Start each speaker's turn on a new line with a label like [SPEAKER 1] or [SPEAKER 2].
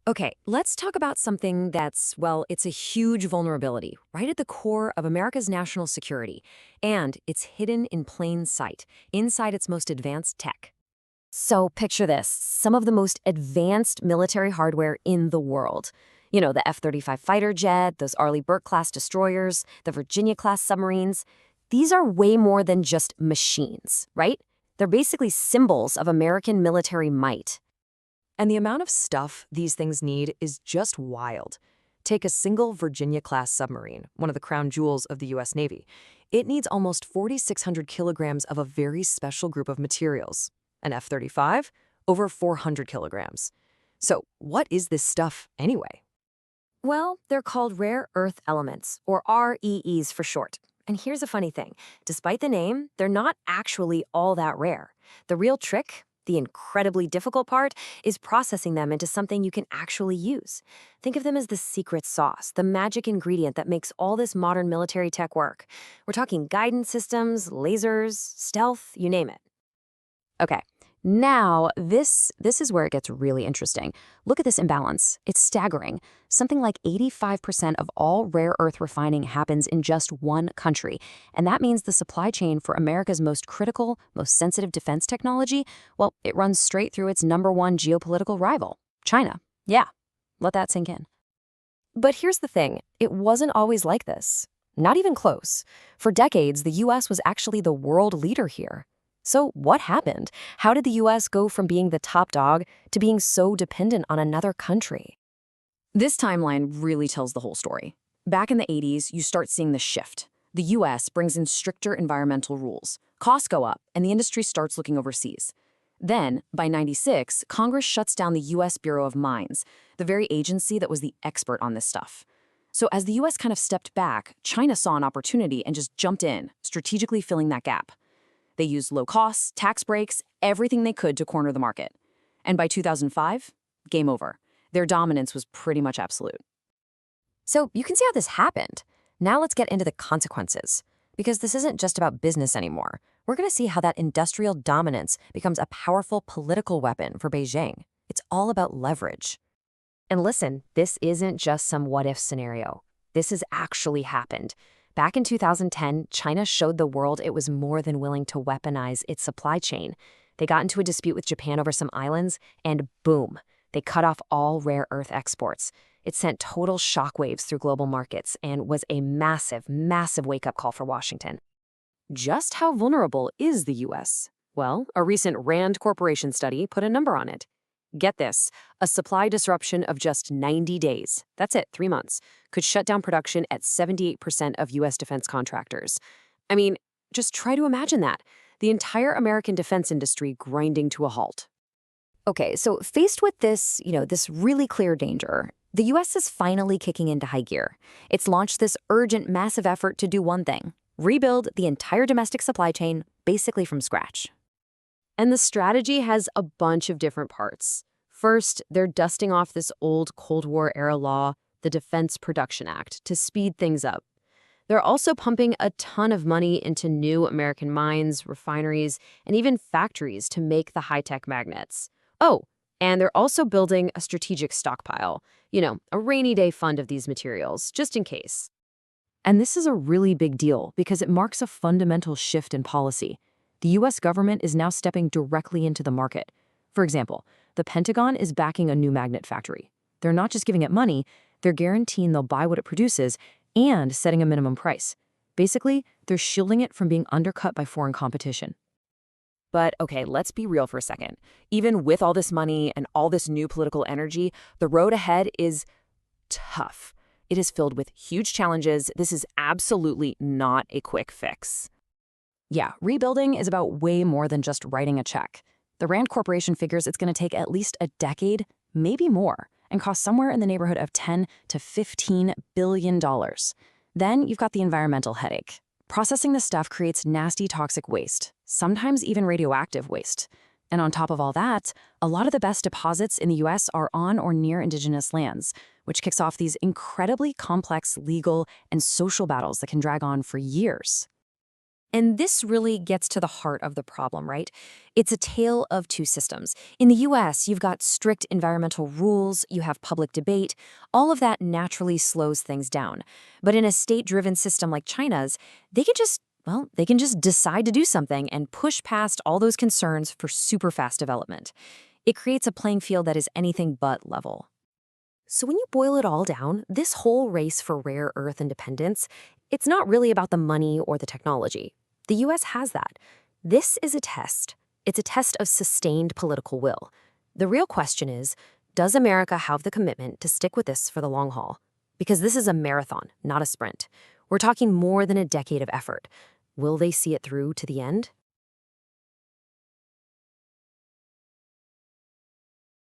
[SPEAKER 1] Okay, let's talk about something that's, well, it's a huge vulnerability right at the core of America's national security. And it's hidden in plain sight, inside its most advanced tech. So picture this, some of the most advanced military hardware in the world. You know, the F-35 fighter jet, those Arleigh Burke-class destroyers, the Virginia-class submarines. These are way more than just machines, right? They're basically symbols of American military might.
[SPEAKER 2] And the amount of stuff these things need is just wild. Take a single Virginia-class submarine, one of the crown jewels of the U.S. Navy. It needs almost 4,600 kilograms of a very special group of materials. An F-35, over 400 kilograms. So what is this stuff anyway?
[SPEAKER 1] Well, they're called rare earth elements, or REEs for short. And here's a funny thing. Despite the name, they're not actually all that rare. The real trick, the incredibly difficult part, is processing them into something you can actually use. Think of them as the secret sauce, the magic ingredient that makes all this modern military tech work. We're talking guidance systems, lasers, stealth, you name it. Okay, now this is where it gets really interesting. Look at this imbalance. It's staggering. Something like 85% of all rare earth refining happens in just one country. And that means the supply chain for America's most critical, most sensitive defense technology, well, it runs straight through its #1 geopolitical rival, China. Yeah, let that sink in. But here's the thing, it wasn't always like this. Not even close. For decades, the US was actually the world leader here. So what happened? How did the US go from being the top dog to being so dependent on another country?
[SPEAKER 3] This timeline really tells the whole story. Back in the 80s, you start seeing the shift. The US brings in stricter environmental rules. Costs go up, and the industry starts looking overseas. Then, by 96, Congress shuts down the US Bureau of Mines, the very agency that was the expert on this stuff. So as the US kind of stepped back, China saw an opportunity and just jumped in, strategically filling that gap. They used low costs, tax breaks, everything they could to corner the market. And by 2005, game over. Their dominance was pretty much absolute.
[SPEAKER 1] So you can see how this happened. Now let's get into the consequences. Because this isn't just about business anymore. We're going to see how that industrial dominance becomes a powerful political weapon for Beijing. It's all about leverage. And listen, this isn't just some what-if scenario. This has actually happened. Back in 2010, China showed the world it was more than willing to weaponize its supply chain. They got into a dispute with Japan over some islands, and boom, they cut off all rare earth exports. It sent total shockwaves through global markets and was a massive, massive wake-up call for Washington. Just how vulnerable is the U.S.? Well, a recent Rand Corporation study put a number on it. Get this, a supply disruption of just 90 days, that's it, 3 months, could shut down production at 78% of U.S. defense contractors. I mean, just try to imagine that. The entire American defense industry grinding to a halt. Okay, so faced with this, this really clear danger, the U.S. is finally kicking into high gear. It's launched this urgent, massive effort to do one thing, rebuild the entire domestic supply chain basically from scratch. And the strategy has a bunch of different parts. First, they're dusting off this old Cold War-era law, the Defense Production Act, to speed things up. They're also pumping a ton of money into new American mines, refineries, and even factories to make the high-tech magnets. Oh, and they're also building a strategic stockpile, a rainy day fund of these materials, just in case. And this is a really big deal because it marks a fundamental shift in policy. The U.S. government is now stepping directly into the market. For example, the Pentagon is backing a new magnet factory. They're not just giving it money, they're guaranteeing they'll buy what it produces and setting a minimum price. Basically, they're shielding it from being undercut by foreign competition.
[SPEAKER 2] But okay, let's be real for a second. Even with all this money and all this new political energy, the road ahead is tough. It is filled with huge challenges. This is absolutely not a quick fix.
[SPEAKER 3] Yeah, rebuilding is about way more than just writing a check. The Rand Corporation figures it's going to take at least a decade, maybe more, and cost somewhere in the neighborhood of $10 to $15 billion. Then you've got the environmental headache. Processing this stuff creates nasty toxic waste, sometimes even radioactive waste. And on top of all that, a lot of the best deposits in the US are on or near indigenous lands, which kicks off these incredibly complex legal and social battles that can drag on for years. And this really gets to the heart of the problem, right? It's a tale of two systems. In the US, you've got strict environmental rules, you have public debate. All of that naturally slows things down. But in a state-driven system like China's, they can just decide to do something and push past all those concerns for super fast development. It creates a playing field that is anything but level.
[SPEAKER 2] So when you boil it all down, this whole race for rare earth independence, it's not really about the money or the technology. The US has that. This is a test. It's a test of sustained political will. The real question is, does America have the commitment to stick with this for the long haul? Because this is a marathon, not a sprint. We're talking more than a decade of effort. Will they see it through to the end?